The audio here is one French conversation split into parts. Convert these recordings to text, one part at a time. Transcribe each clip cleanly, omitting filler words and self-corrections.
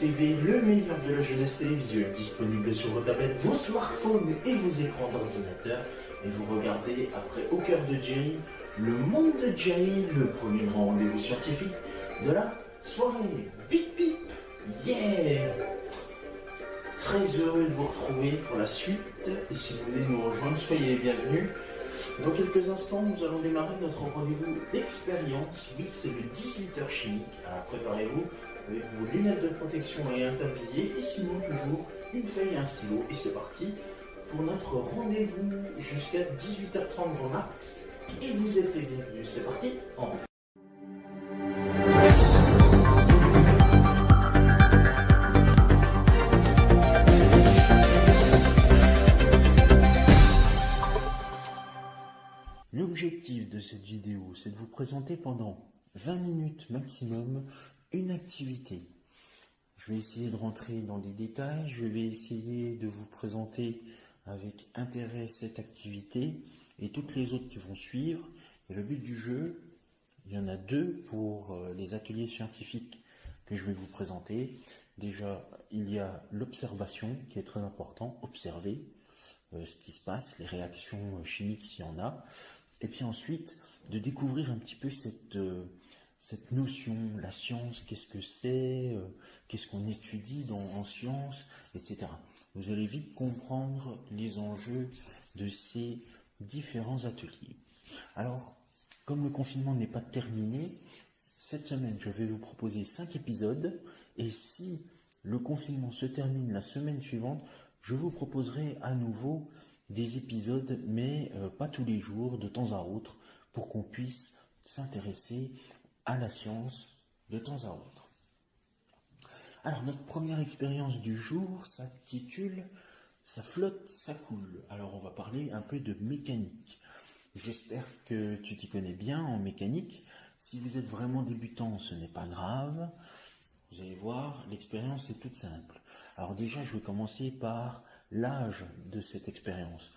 TV, le meilleur de la jeunesse télévisuelle, disponible sur vos tablettes, vos smartphones et vos écrans d'ordinateur. Et vous regardez, après Au cœur de Jerry, le monde de Jerry, le premier grand rendez-vous scientifique de la soirée. Bip bip, yeah! Très heureux de vous retrouver pour la suite. Et si vous voulez nous rejoindre, soyez les bienvenus. Dans quelques instants, nous allons démarrer notre rendez-vous d'expérience. Oui, c'est le 18h chimique. Alors préparez-vous avec vos lunettes de protection et un tablier. Et sinon, toujours une feuille et un stylo. Et c'est parti pour notre rendez-vous jusqu'à 18h30 grand max. Et vous êtes les bienvenus. C'est parti, en route. L'objectif de cette vidéo, c'est de vous présenter pendant 20 minutes maximum une activité. Je vais essayer de rentrer dans des détails, je vais essayer de vous présenter avec intérêt cette activité et toutes les autres qui vont suivre. Et le but du jeu, il y en a deux pour les ateliers scientifiques que je vais vous présenter. Déjà, il y a l'observation qui est très important, observer ce qui se passe, les réactions chimiques s'il y en a. Et puis ensuite, de découvrir un petit peu cette notion, la science, qu'est-ce que c'est, qu'est-ce qu'on étudie en science, etc. Vous allez vite comprendre les enjeux de ces différents ateliers. Alors, comme le confinement n'est pas terminé, cette semaine, je vais vous proposer 5 épisodes. Et si le confinement se termine la semaine suivante, je vous proposerai à nouveau des épisodes, mais pas tous les jours, de temps à autre, pour qu'on puisse s'intéresser à la science de temps à autre. Alors, notre première expérience du jour s'intitule « Ça flotte, ça coule ». Alors, on va parler un peu de mécanique. J'espère que tu t'y connais bien en mécanique. Si vous êtes vraiment débutant, ce n'est pas grave. Vous allez voir, l'expérience est toute simple. Alors déjà, je vais commencer par l'âge de cette expérience.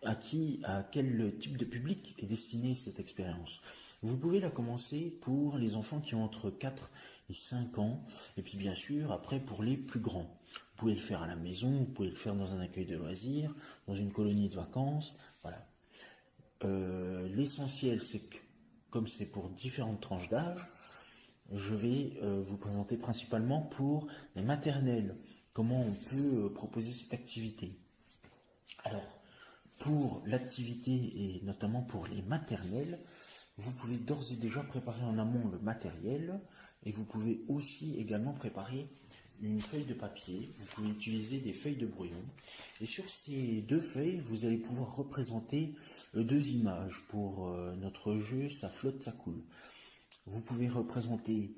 À quel type de public est destinée cette expérience? Vous pouvez la commencer pour les enfants qui ont entre 4 et 5 ans, et puis bien sûr, après pour les plus grands. Vous pouvez le faire à la maison, vous pouvez le faire dans un accueil de loisirs, dans une colonie de vacances, voilà. L'essentiel, c'est que, comme c'est pour différentes tranches d'âge, je vais vous présenter principalement pour les maternelles, comment on peut proposer cette activité. Alors, pour l'activité et notamment pour les maternelles, vous pouvez d'ores et déjà préparer en amont le matériel et vous pouvez aussi également préparer une feuille de papier. Vous pouvez utiliser des feuilles de brouillon. Et sur ces deux feuilles, vous allez pouvoir représenter deux images pour notre jeu « Ça flotte, ça coule ». Vous pouvez représenter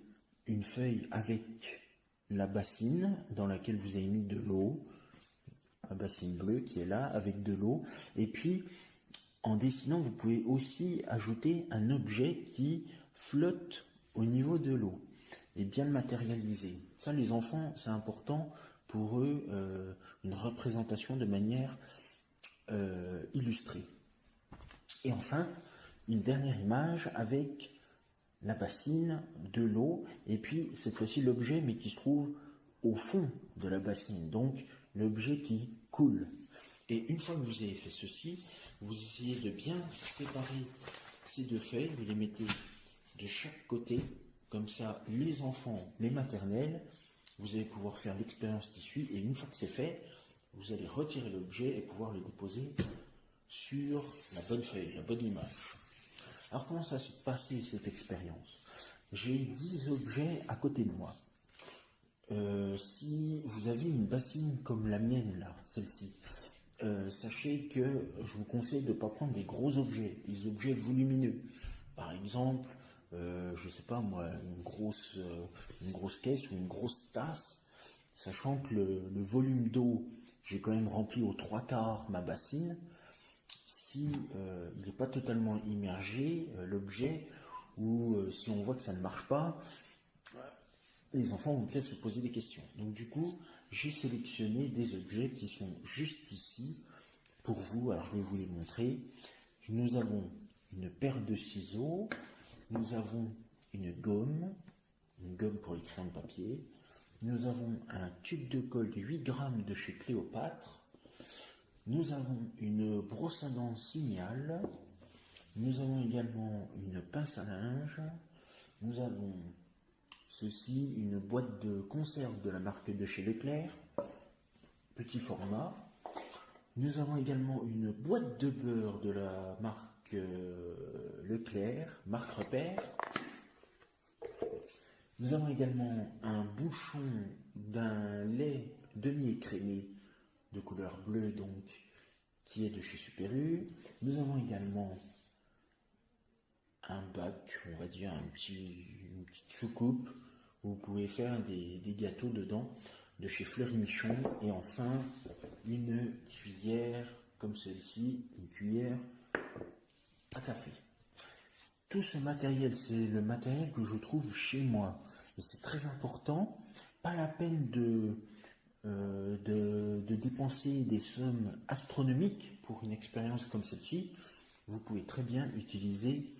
une feuille avec la bassine dans laquelle vous avez mis de l'eau, la bassine bleue qui est là avec de l'eau. Et puis, en dessinant, vous pouvez aussi ajouter un objet qui flotte au niveau de l'eau et bien le matérialiser. Ça, les enfants, c'est important pour eux, une représentation de manière illustrée. Et enfin, une dernière image avec la bassine, de l'eau, et puis cette fois-ci l'objet, mais qui se trouve au fond de la bassine, donc l'objet qui coule. Et une fois que vous avez fait ceci, vous essayez de bien séparer ces deux feuilles, vous les mettez de chaque côté, comme ça les enfants, les maternelles, vous allez pouvoir faire l'expérience qui suit, et une fois que c'est fait, vous allez retirer l'objet et pouvoir le déposer sur la bonne feuille, la bonne image. Alors comment ça s'est passé cette expérience? J'ai 10 objets à côté de moi. Si vous avez une bassine comme la mienne là, celle-ci, sachez que je vous conseille de ne pas prendre des gros objets, des objets volumineux. Par exemple, je ne sais pas moi, une grosse caisse ou une grosse tasse, sachant que le volume d'eau, j'ai quand même rempli aux 3/4 ma bassine. Si il n'est pas totalement immergé, l'objet, ou si on voit que ça ne marche pas, les enfants vont peut-être se poser des questions. Donc du coup, j'ai sélectionné des objets qui sont juste ici pour vous. Alors je vais vous les montrer. Nous avons une paire de ciseaux, nous avons une gomme pour les crayons de papier, Nous avons un tube de colle de 8 grammes de chez Cléopâtre. Nous avons une brosse à dents Signal. Nous avons également une pince à linge. Nous avons ceci, une boîte de conserve de la marque de chez Leclerc, petit format. Nous avons également une boîte de beurre de la marque Leclerc, marque Repère. Nous avons également un bouchon d'un lait demi-écrémé de couleur bleue, donc, qui est de chez Super U. Nous avons également un bac, on va dire une petite soucoupe où vous pouvez faire des gâteaux dedans de chez Fleury Michon. Et enfin, une cuillère comme celle-ci, une cuillère à café. Tout ce matériel, c'est le matériel que je trouve chez moi. Et c'est très important. Pas la peine de dépenser des sommes astronomiques pour une expérience comme celle-ci. Vous pouvez très bien utiliser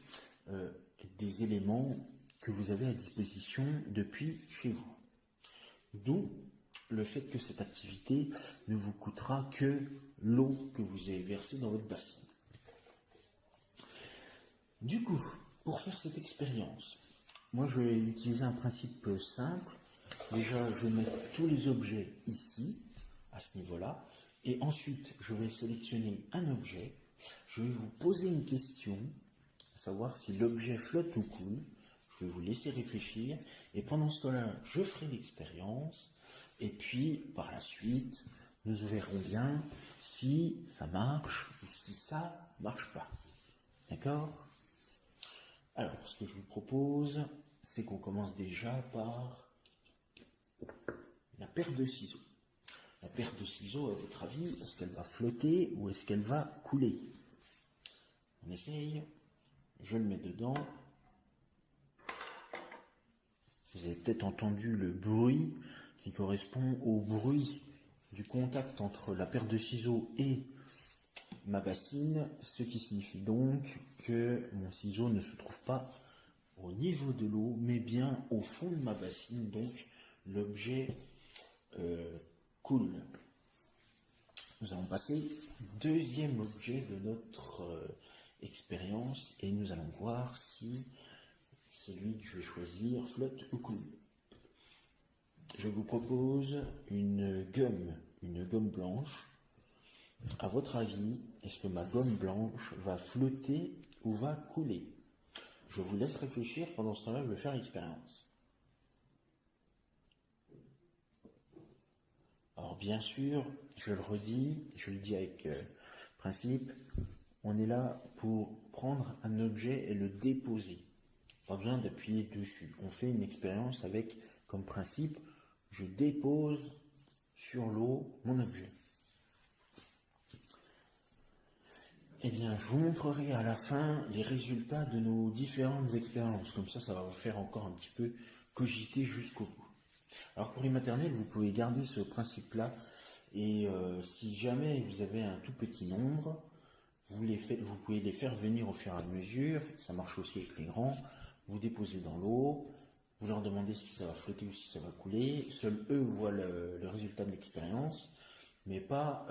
des éléments que vous avez à disposition depuis chez vous. D'où le fait que cette activité ne vous coûtera que l'eau que vous avez versée dans votre bassine. Du coup, pour faire cette expérience, moi je vais utiliser un principe simple. Déjà, je vais mettre tous les objets ici, à ce niveau-là, et ensuite je vais sélectionner un objet. Je vais vous poser une question, à savoir si l'objet flotte ou coule. Je vais vous laisser réfléchir, et pendant ce temps-là, je ferai l'expérience, et puis par la suite, nous verrons bien si ça marche ou si ça marche pas. D'accord ? Alors, ce que je vous propose, c'est qu'on commence déjà par la paire de ciseaux. La paire de ciseaux, à votre avis, est-ce qu'elle va flotter ou est-ce qu'elle va couler? On essaye. Je le mets dedans. Vous avez peut-être entendu le bruit qui correspond au bruit du contact entre la paire de ciseaux et ma bassine, ce qui signifie donc que mon ciseau ne se trouve pas au niveau de l'eau, mais bien au fond de ma bassine, donc l'objet coule. Nous allons passer au deuxième objet de notre expérience et nous allons voir si celui que je vais choisir flotte ou coule. Je vous propose une gomme blanche. À votre avis, est-ce que ma gomme blanche va flotter ou va couler? Je vous laisse réfléchir, pendant ce temps-là, je vais faire l'expérience. Alors bien sûr, je le redis, je le dis avec principe, on est là pour prendre un objet et le déposer. Pas besoin d'appuyer dessus. On fait une expérience avec comme principe, je dépose sur l'eau mon objet. Eh bien, je vous montrerai à la fin les résultats de nos différentes expériences. Comme ça, ça va vous faire encore un petit peu cogiter jusqu'au bout. Alors pour les maternelles, vous pouvez garder ce principe-là. Et si jamais vous avez un tout petit nombre, vous pouvez les faire venir au fur et à mesure. Ça marche aussi avec les grands. Vous déposez dans l'eau. Vous leur demandez si ça va flotter ou si ça va couler. Seuls eux voient le résultat de l'expérience, mais pas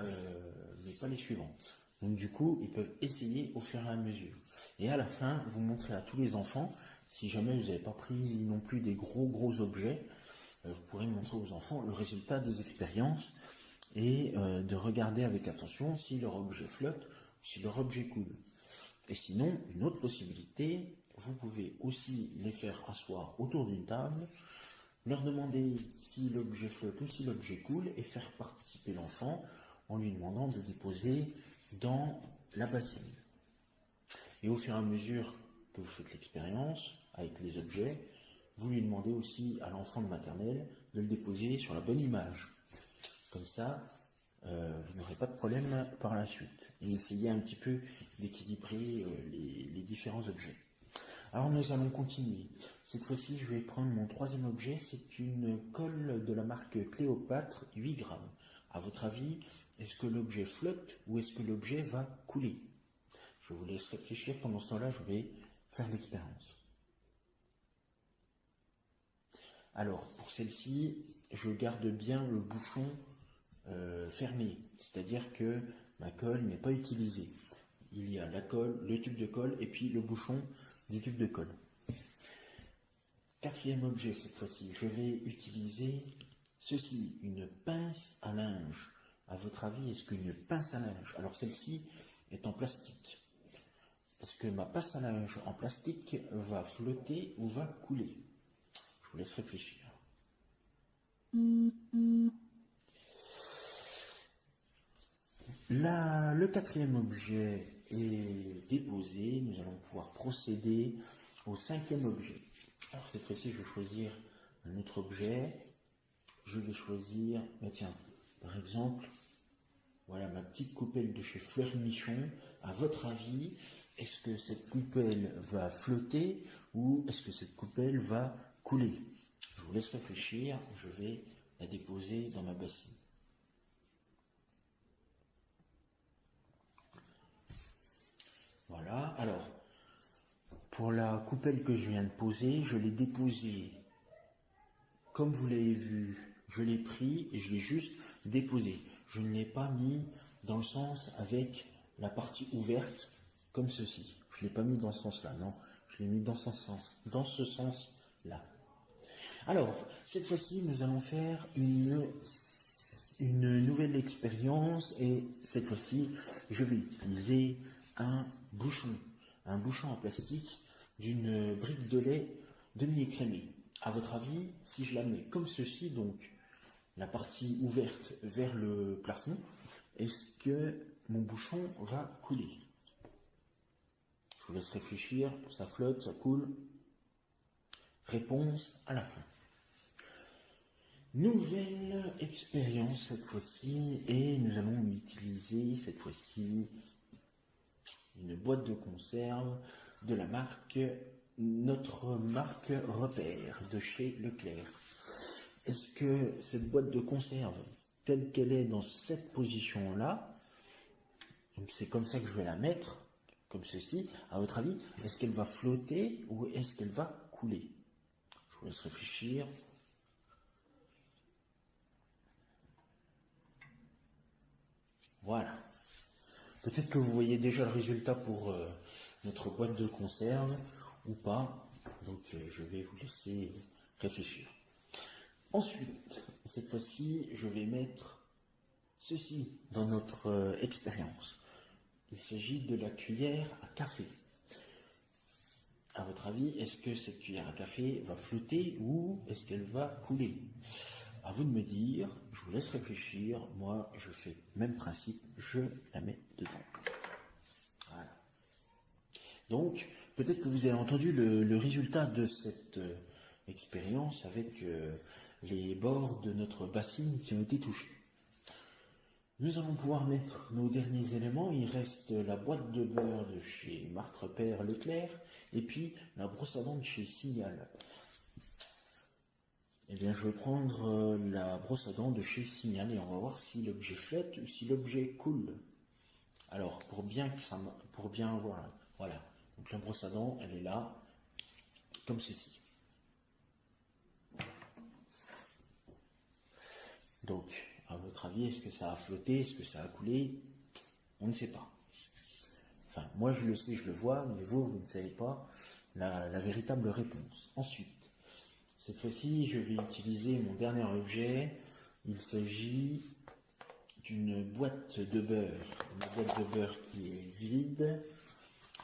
les suivantes. Donc du coup, ils peuvent essayer au fur et à mesure. Et à la fin, vous montrez à tous les enfants, si jamais vous n'avez pas pris non plus des gros objets, vous pourrez montrer aux enfants le résultat des expériences et de regarder avec attention si leur objet flotte ou si leur objet coule. Et sinon, une autre possibilité, vous pouvez aussi les faire asseoir autour d'une table, leur demander si l'objet flotte ou si l'objet coule et faire participer l'enfant en lui demandant de déposer dans la bassine. Et au fur et à mesure que vous faites l'expérience avec les objets, vous lui demandez aussi à l'enfant de maternelle de le déposer sur la bonne image. Comme ça, vous n'aurez pas de problème par la suite. Et essayez un petit peu d'équilibrer les différents objets. Alors nous allons continuer. Cette fois-ci, je vais prendre mon troisième objet. C'est une colle de la marque Cléopâtre, 8 grammes. À votre avis, est-ce que l'objet flotte ou est-ce que l'objet va couler? Je vous laisse réfléchir. Pendant ce temps-là, je vais faire l'expérience. Alors, pour celle-ci, je garde bien le bouchon fermé, c'est-à-dire que ma colle n'est pas utilisée. Il y a la colle, le tube de colle et puis le bouchon du tube de colle. Quatrième objet cette fois-ci, je vais utiliser ceci, une pince à linge. À votre avis, est-ce qu'une pince à linge, alors celle-ci est en plastique, est-ce que ma pince à linge en plastique va flotter ou va couler? Je vous laisse réfléchir. Là, le quatrième objet est déposé. Nous allons pouvoir procéder au cinquième objet. Alors cette fois-ci, je vais choisir un autre objet. Je vais choisir, tiens, par exemple, voilà ma petite coupelle de chez Fleury Michon. À votre avis, est-ce que cette coupelle va flotter ou est-ce que cette coupelle va couler? Je vous laisse réfléchir. Je vais la déposer dans ma bassine. Voilà, alors, pour la coupelle que je viens de poser, je l'ai déposée, comme vous l'avez vu, je l'ai pris et je l'ai juste déposé. Je ne l'ai pas mis dans le sens avec la partie ouverte, comme ceci. Je ne l'ai pas mis dans ce sens-là, non, je l'ai mis dans ce sens-là. Alors, cette fois-ci, nous allons faire une nouvelle expérience et cette fois-ci, je vais utiliser un bouchon en plastique d'une brique de lait demi-écrémée. À votre avis, si je la mets comme ceci, donc la partie ouverte vers le plafond, est-ce que mon bouchon va couler? Je vous laisse réfléchir, ça flotte, ça coule. Réponse à la fin. Nouvelle expérience cette fois-ci et nous allons utiliser cette fois-ci une boîte de conserve de la marque, notre marque Repère de chez Leclerc. Est-ce que cette boîte de conserve telle qu'elle est dans cette position-là, c'est comme ça que je vais la mettre, comme ceci, à votre avis, est-ce qu'elle va flotter ou est-ce qu'elle va couler? Je vous laisse réfléchir. Voilà. Peut-être que vous voyez déjà le résultat pour notre boîte de conserve ou pas. Donc je vais vous laisser réfléchir. Ensuite, cette fois-ci, je vais mettre ceci dans notre expérience. Il s'agit de la cuillère à café. À votre avis, est-ce que cette cuillère à café va flotter ou est-ce qu'elle va couler? À vous de me dire, je vous laisse réfléchir. Moi, je fais le même principe, je la mets dedans. Voilà. Donc, peut-être que vous avez entendu le résultat de cette expérience avec les bords de notre bassine qui ont été touchés. Nous allons pouvoir mettre nos derniers éléments. Il reste la boîte de beurre de chez Marc Repère Leclerc et puis la brosse à dents de chez Signal. Eh bien, je vais prendre la brosse à dents de chez Signal et on va voir si l'objet flotte ou si l'objet coule. Alors, pour bien voir, voilà. Donc la brosse à dents, elle est là, comme ceci. Donc, à votre avis, est-ce que ça a flotté, est-ce que ça a coulé? On ne sait pas. Enfin, moi je le sais, je le vois, mais vous ne savez pas la véritable réponse. Ensuite, cette fois-ci, je vais utiliser mon dernier objet. Il s'agit d'une boîte de beurre. Une boîte de beurre qui est vide.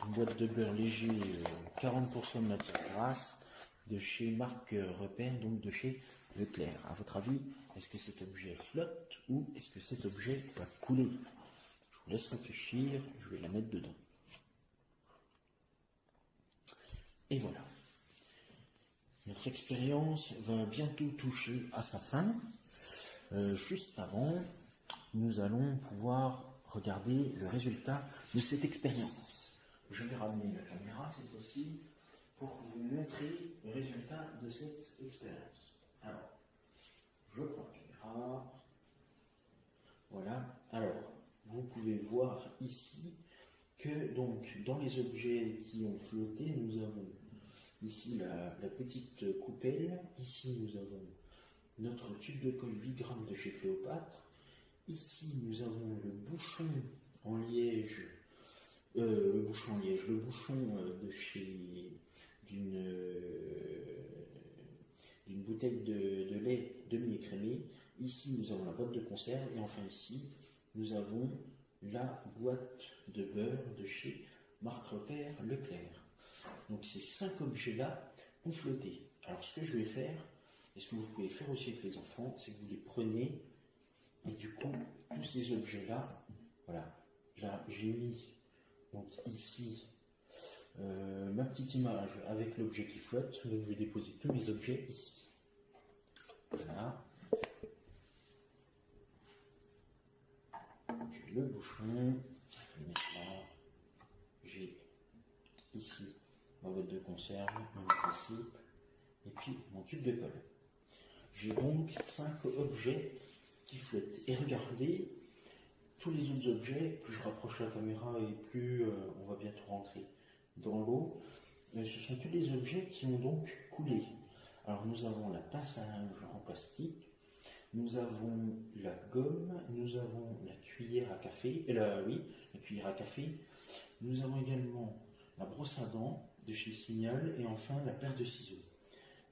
Une boîte de beurre léger, 40% de matière grasse, de chez Marc Repère, donc de chez Leclerc. À votre avis, est-ce que cet objet flotte ou est-ce que cet objet va couler? Je vous laisse réfléchir, je vais la mettre dedans. Et voilà. Notre expérience va bientôt toucher à sa fin. Juste avant, nous allons pouvoir regarder le résultat de cette expérience. Je vais ramener la caméra cette fois-ci pour vous montrer le résultat de cette expérience. Alors, je prends la caméra. Voilà. Alors, vous pouvez voir ici que donc dans les objets qui ont flotté, nous avons ici la petite coupelle, ici nous avons notre tube de colle 8 grammes de chez Cléopâtre. Ici, nous avons le bouchon en liège, le bouchon de chez d'une bouteille de lait demi-écrémé. Ici, nous avons la boîte de conserve. Et enfin ici, nous avons la boîte de beurre de chez Marc Repère Leclerc. Donc ces 5 objets-là ont flotté. Alors ce que je vais faire, et ce que vous pouvez faire aussi avec les enfants, c'est que vous les prenez, et du coup, tous ces objets-là, voilà, là j'ai mis, donc ici, ma petite image avec l'objet qui flotte, donc je vais déposer tous mes objets ici. Voilà. J'ai le bouchon, je vais mettre là, j'ai ici ma boîte de conserve, mon principe, et puis mon tube de colle. J'ai donc 5 objets qui flottent. Et regardez, tous les autres objets, plus je rapproche la caméra et plus on va bientôt rentrer dans l'eau, ce sont tous les objets qui ont donc coulé. Alors nous avons la pince à linge en plastique, nous avons la gomme, nous avons la cuillère à café, la cuillère à café, nous avons également la brosse à dents de chez Signal et enfin la paire de ciseaux.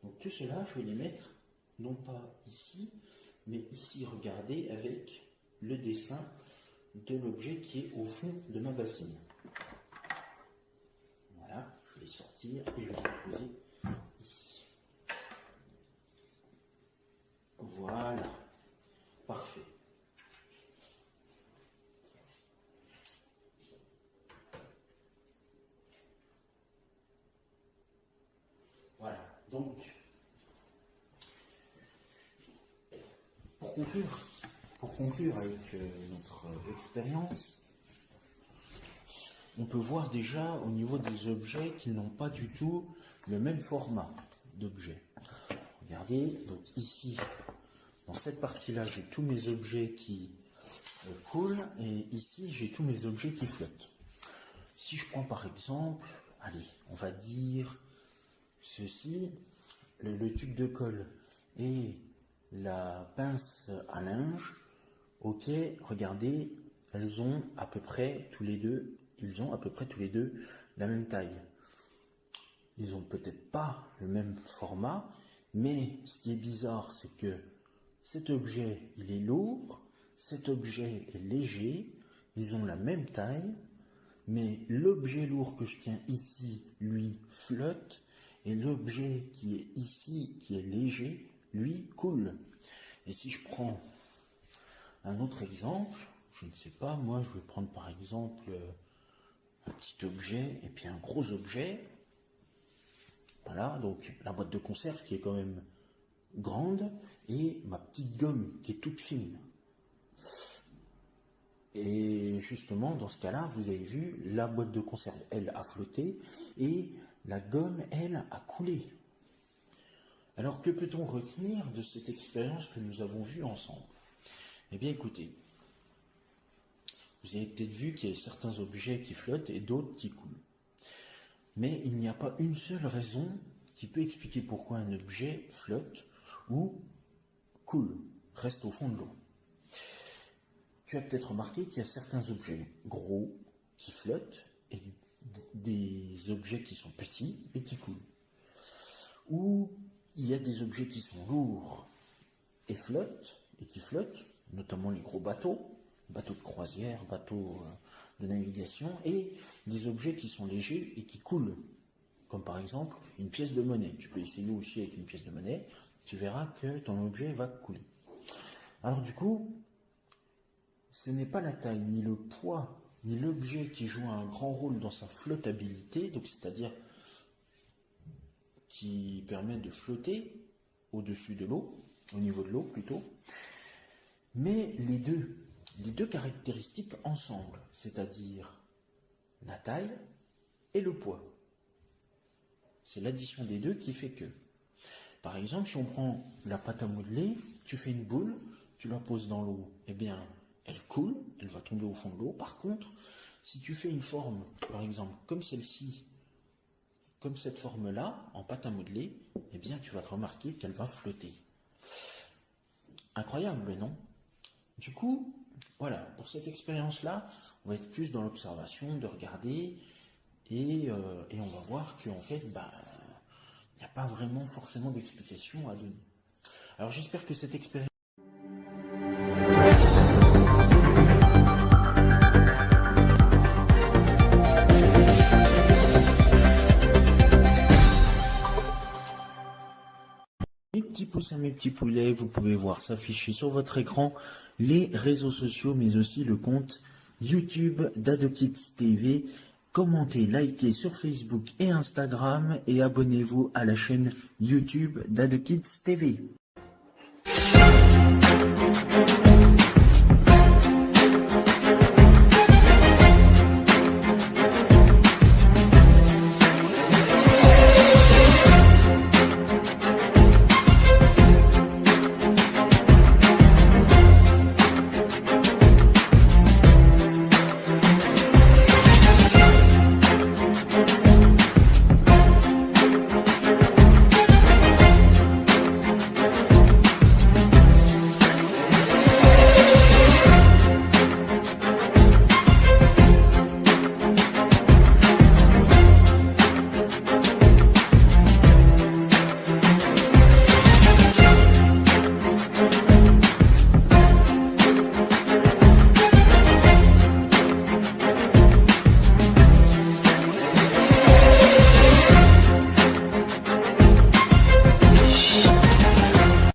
Donc tout cela, je vais les mettre non pas ici, mais ici, regardez, avec le dessin de l'objet qui est au fond de ma bassine. Voilà, je vais les sortir et je vais les poser ici. Voilà, parfait. Voilà, donc, pour conclure avec notre expérience, on peut voir déjà au niveau des objets qu'ils n'ont pas du tout le même format d'objet. Regardez, donc ici, dans cette partie-là, j'ai tous mes objets qui coulent et ici, j'ai tous mes objets qui flottent. Si je prends par exemple, allez, on va dire ceci, le tube de colle et la pince à linge, ok, regardez, ils ont à peu près tous les deux la même taille. Ils ont peut-être pas le même format, mais ce qui est bizarre, c'est que cet objet, il est lourd, cet objet est léger, ils ont la même taille, mais l'objet lourd que je tiens ici, lui, flotte, et l'objet qui est ici, qui est léger, lui, coule. Et si je prends un autre exemple, je ne sais pas, moi je vais prendre par exemple un petit objet et puis un gros objet. Voilà, donc la boîte de conserve qui est quand même grande et ma petite gomme qui est toute fine. Et justement, dans ce cas-là, vous avez vu, la boîte de conserve, elle, a flotté et la gomme, elle, a coulé. Alors, que peut-on retenir de cette expérience que nous avons vue ensemble? Eh bien, écoutez, vous avez peut-être vu qu'il y a certains objets qui flottent et d'autres qui coulent. Mais il n'y a pas une seule raison qui peut expliquer pourquoi un objet flotte ou coule, reste au fond de l'eau. Tu as peut-être remarqué qu'il y a certains objets gros qui flottent et des objets qui sont petits et qui coulent. Ou il y a des objets qui sont lourds et qui flottent, notamment les gros bateaux de croisière, bateaux de navigation, et des objets qui sont légers et qui coulent, comme par exemple une pièce de monnaie. Tu peux essayer aussi avec une pièce de monnaie, tu verras que ton objet va couler. Alors du coup, ce n'est pas la taille, ni le poids, ni l'objet qui joue un grand rôle dans sa flottabilité, donc c'est-à-dire qui permet de flotter au-dessus de l'eau, au niveau de l'eau plutôt, mais les deux caractéristiques ensemble, c'est-à-dire la taille et le poids. C'est l'addition des deux qui fait que. Par exemple, si on prend la pâte à modeler, tu fais une boule, tu la poses dans l'eau, eh bien, elle coule, elle va tomber au fond de l'eau. Par contre, si tu fais une forme, par exemple, comme celle-ci, comme cette forme-là, en pâte à modeler, eh bien, tu vas te remarquer qu'elle va flotter. Incroyable, non? Du coup, voilà, pour cette expérience-là, on va être plus dans l'observation, de regarder, et on va voir qu'en fait, il n'y a pas vraiment forcément d'explication à donner. Alors j'espère que cette expérience... Mes petits poussins, mes petits poulets, vous pouvez voir s'afficher sur votre écran les réseaux sociaux, mais aussi le compte YouTube d'AdoKids TV. Commentez, likez sur Facebook et Instagram et abonnez-vous à la chaîne YouTube d'AdoKids TV.